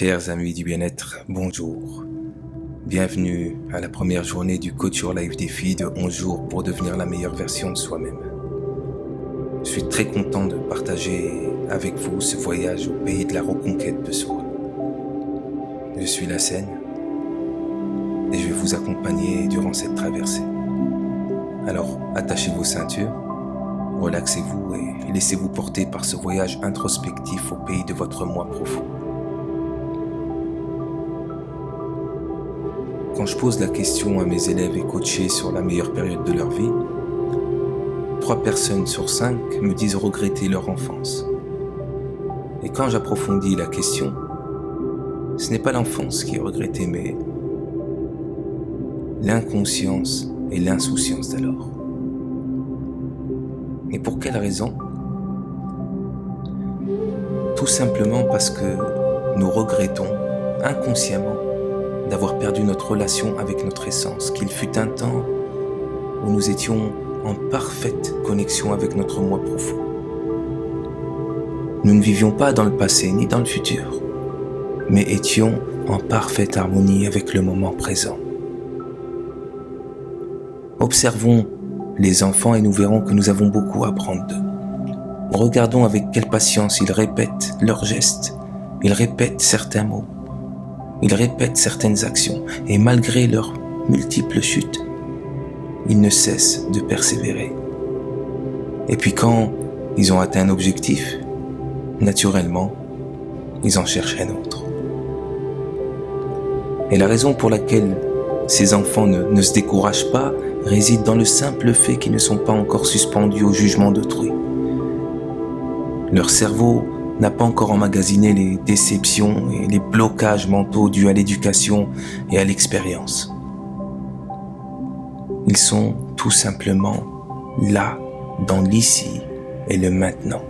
Chers amis du bien-être, bonjour. Bienvenue à la première journée du Coach Your Life défi de 11 jours pour devenir la meilleure version de soi-même. Je suis très content de partager avec vous ce voyage au pays de la reconquête de soi. Je suis la Seine et je vais vous accompagner durant cette traversée. Alors, attachez vos ceintures, relaxez-vous et laissez-vous porter par ce voyage introspectif au pays de votre moi profond. Quand je pose la question à mes élèves et coachés sur la meilleure période de leur vie, 3 personnes sur 5 me disent regretter leur enfance. Et quand j'approfondis la question, ce n'est pas l'enfance qui est regrettée, mais l'inconscience et l'insouciance d'alors. Et pour quelle raison ? Tout simplement parce que nous regrettons inconsciemment d'avoir perdu notre relation avec notre essence, qu'il fut un temps où nous étions en parfaite connexion avec notre moi profond. Nous ne vivions pas dans le passé ni dans le futur, mais étions en parfaite harmonie avec le moment présent. Observons les enfants et nous verrons que nous avons beaucoup à apprendre d'eux. Regardons avec quelle patience ils répètent leurs gestes, ils répètent certains mots, ils répètent certaines actions et malgré leurs multiples chutes, ils ne cessent de persévérer. Et puis quand ils ont atteint un objectif, naturellement, ils en cherchent un autre. Et la raison pour laquelle ces enfants ne se découragent pas réside dans le simple fait qu'ils ne sont pas encore suspendus au jugement d'autrui. Leur cerveau n'a pas encore emmagasiné les déceptions et les blocages mentaux dus à l'éducation et à l'expérience. Ils sont tout simplement là, dans l'ici et le maintenant.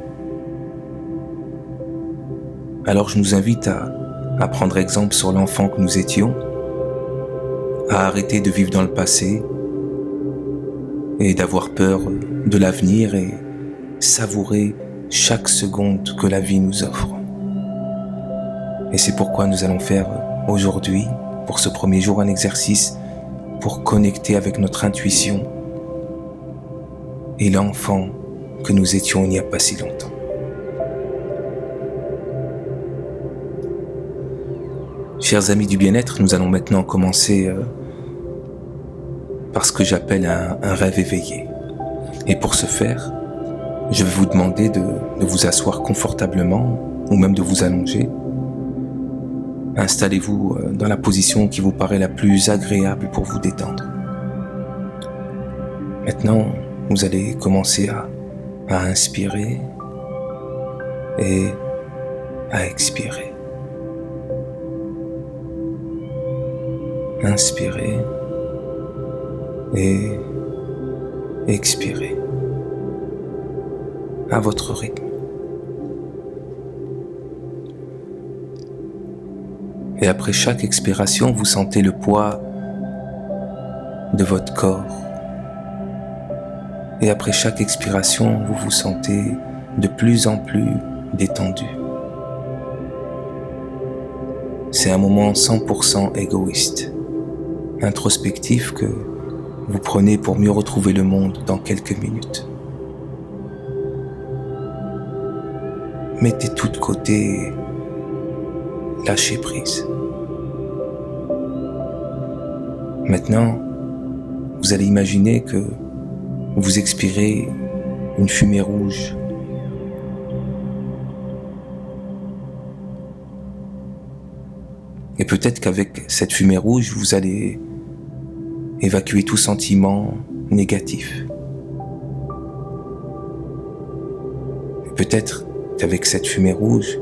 Alors je nous invite à prendre exemple sur l'enfant que nous étions, à arrêter de vivre dans le passé et d'avoir peur de l'avenir et savourer chaque seconde que la vie nous offre. Et c'est pourquoi nous allons faire aujourd'hui, pour ce premier jour, un exercice pour connecter avec notre intuition et l'enfant que nous étions il n'y a pas si longtemps. Chers amis du bien-être, nous allons maintenant commencer par ce que j'appelle un rêve éveillé. Et pour ce faire, je vais vous demander de vous asseoir confortablement ou même de vous allonger. Installez-vous dans la position qui vous paraît la plus agréable pour vous détendre. Maintenant, vous allez commencer à inspirer et à expirer. Inspirer et expirer à votre rythme. Et après chaque expiration, vous sentez le poids de votre corps. Et après chaque expiration, vous vous sentez de plus en plus détendu. C'est un moment 100% égoïste, introspectif que vous prenez pour mieux retrouver le monde dans quelques minutes. Mettez tout de côté, lâchez prise. Maintenant, vous allez imaginer que vous expirez une fumée rouge. Et peut-être qu'avec cette fumée rouge, vous allez évacuer tout sentiment négatif. Et peut-être qu'avec cette fumée rouge,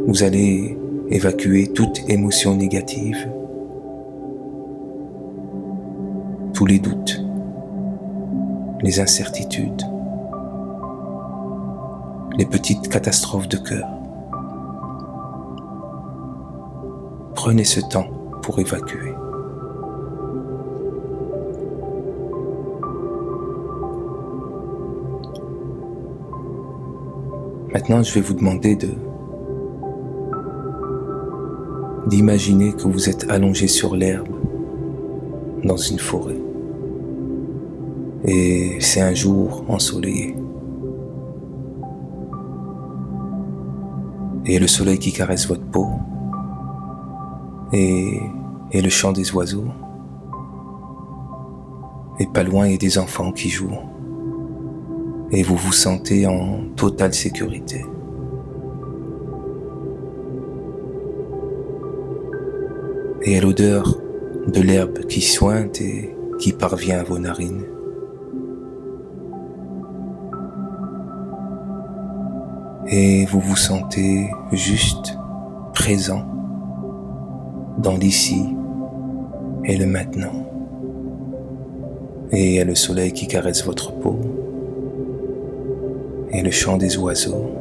vous allez évacuer toute émotion négative, tous les doutes, les incertitudes, les petites catastrophes de cœur. Prenez ce temps pour évacuer. Maintenant, je vais vous demander d'imaginer que vous êtes allongé sur l'herbe dans une forêt. Et c'est un jour ensoleillé. Et le soleil qui caresse votre peau. Et le chant des oiseaux. Et pas loin, il y a des enfants qui jouent. Et vous vous sentez en totale sécurité. Et il y a l'odeur de l'herbe qui suinte et qui parvient à vos narines. Et vous vous sentez juste présent dans l'ici et le maintenant. Et il y a le soleil qui caresse votre peau et le chant des oiseaux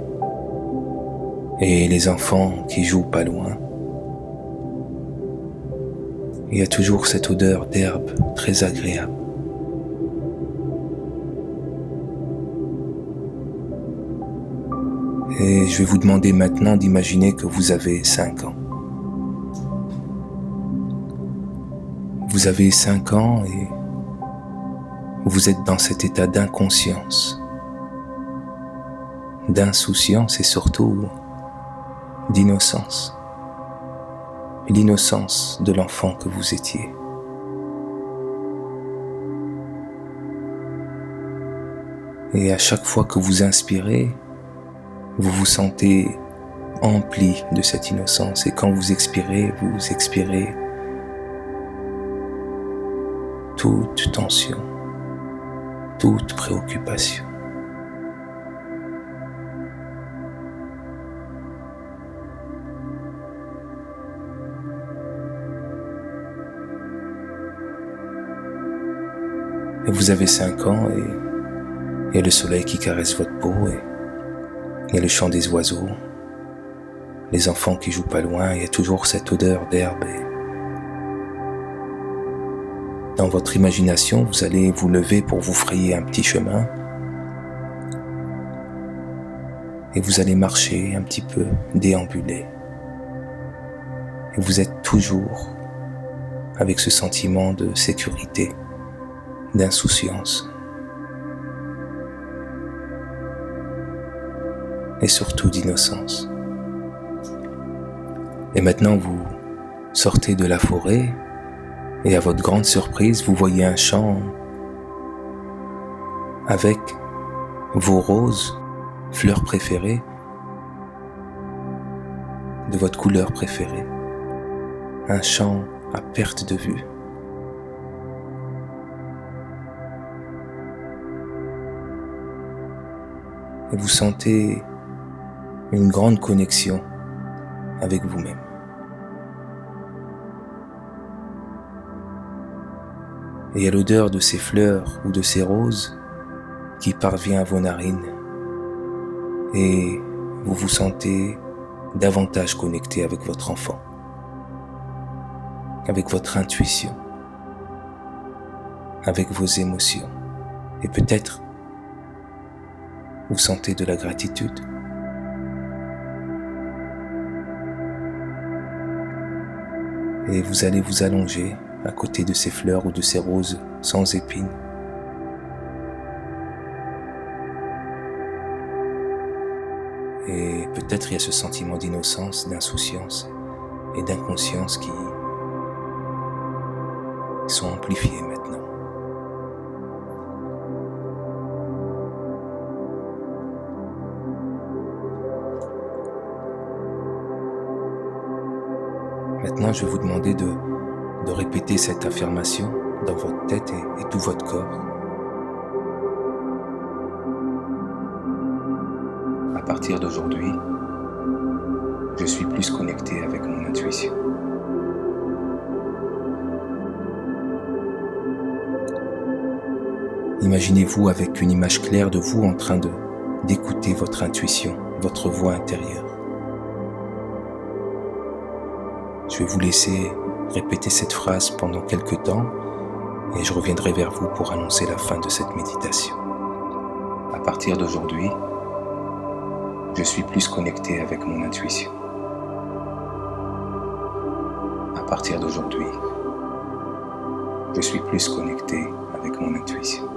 et les enfants qui jouent pas loin. Il y a toujours cette odeur d'herbe très agréable. Et je vais vous demander maintenant d'imaginer que vous avez 5 ans. Vous avez 5 ans et vous êtes dans cet état d'inconscience, d'insouciance et surtout d'innocence. L'innocence de l'enfant que vous étiez. Et à chaque fois que vous inspirez, vous vous sentez empli de cette innocence. Et quand vous expirez toute tension, toute préoccupation. Et vous avez 5 ans et il y a le soleil qui caresse votre peau et il y a le chant des oiseaux, les enfants qui jouent pas loin, il y a toujours cette odeur d'herbe. Et dans votre imagination, vous allez vous lever pour vous frayer un petit chemin et vous allez marcher un petit peu, déambuler. Et vous êtes toujours avec ce sentiment de sécurité, d'insouciance et surtout d'innocence. Et maintenant vous sortez de la forêt et à votre grande surprise vous voyez un champ avec vos roses, fleurs préférées de votre couleur préférée, un champ à perte de vue. Et vous sentez une grande connexion avec vous-même. Et il y a l'odeur de ces fleurs ou de ces roses qui parvient à vos narines. Et vous vous sentez davantage connecté avec votre enfant, avec votre intuition, avec vos émotions. Et peut-être vous sentez de la gratitude. Et vous allez vous allonger à côté de ces fleurs ou de ces roses sans épines. Et peut-être il y a ce sentiment d'innocence, d'insouciance et d'inconscience qui sont amplifiés maintenant. Maintenant, je vais vous demander de répéter cette affirmation dans votre tête et tout votre corps. À partir d'aujourd'hui, je suis plus connecté avec mon intuition. Imaginez-vous avec une image claire de vous en train d'écouter votre intuition, votre voix intérieure. Je vais vous laisser répéter cette phrase pendant quelques temps et je reviendrai vers vous pour annoncer la fin de cette méditation. À partir d'aujourd'hui, je suis plus connecté avec mon intuition. partir d'aujourd'hui, je suis plus connecté avec mon intuition.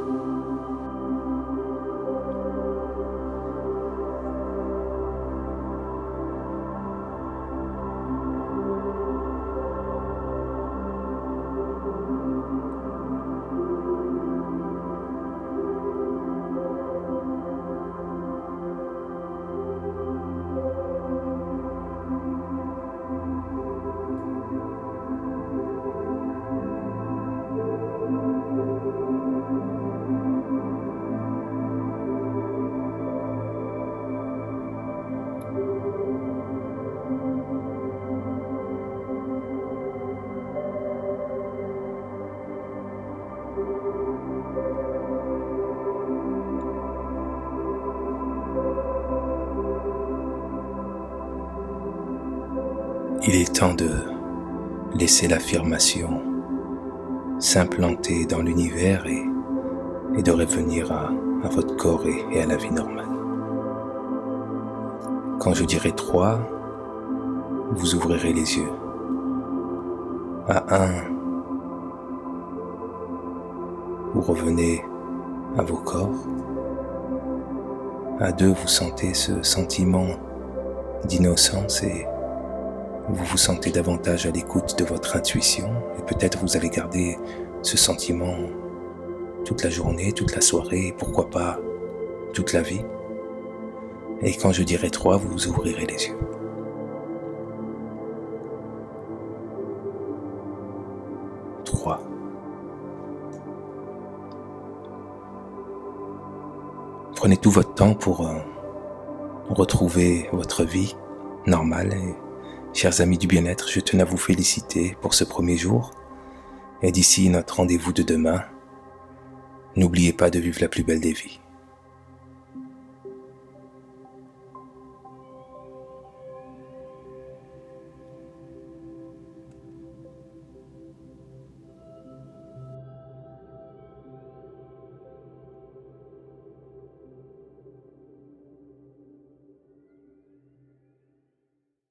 Il est temps de laisser l'affirmation s'implanter dans l'univers et de revenir à votre corps et à la vie normale. Quand je dirai 3, vous ouvrirez les yeux. À 1, vous revenez à vos corps. À 2, vous sentez ce sentiment d'innocence et vous vous sentez davantage à l'écoute de votre intuition et peut-être vous allez garder ce sentiment toute la journée, toute la soirée et pourquoi pas toute la vie. Et quand je dirai 3, vous ouvrirez les yeux. 3. Prenez tout votre temps pour retrouver votre vie normale et chers amis du bien-être, je tenais à vous féliciter pour ce premier jour. Et d'ici notre rendez-vous de demain, n'oubliez pas de vivre la plus belle des vies.